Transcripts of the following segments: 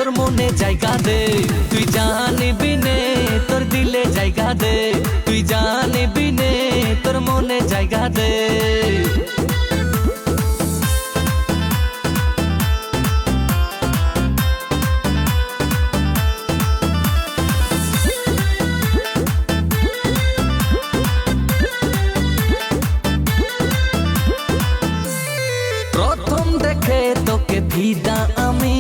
তোর মনে জায়গা দে, তুই জানিবি নে তোর দিলে জায়গা দে, তুই জানিবি নে তোর মনে জায়গা দে। প্রথম দেখে তোকে ফিদা আমি,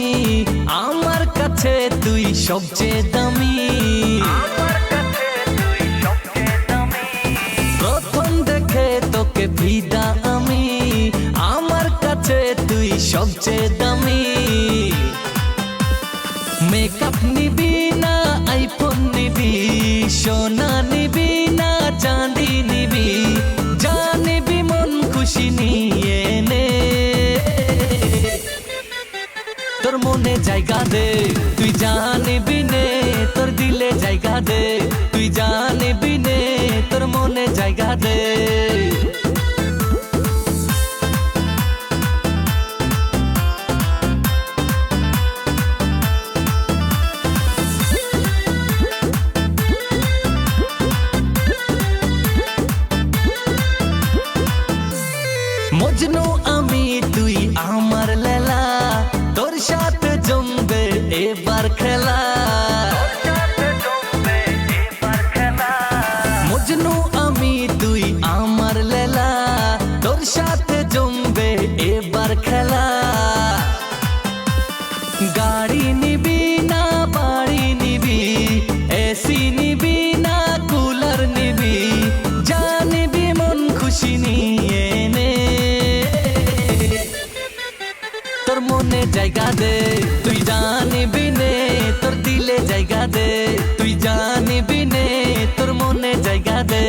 আমার কাছে তুই সবচেয়ে দামি। প্রথম দেখে তোকে ফিদা আমি, আমার কাছে তুই সবচেয়ে দামি। মেকআপ নিবি না আইফোন নিবি, সোনা নিবি না চাঁদি নিবি, জানিবি মন খুশি নিয়ে নে। তোর মনে জায়গা দে, তুই জানিবি নে তোর দিলে জায়গা দে, তুই জানিবি নে তোর মনে জায়গা দে। মজনু আমি তুই আমার লেলা, তোর সাথে জমবে এবার খেলা। মজনু আমি তুই আমার লেলা, তোর সাথে জমবে এবার খেলা। গাড়ি নিবি না বাড়ি নিবি, এসি নিবি না কুলার নিবি, জানিবি মন খুশি নিয়ে নে। তোর মনে জায়গা দে, তুই জানিবি নে তোর দিলে জায়গা দে, তুই জানিবি নে তোর মনে জায়গা দে।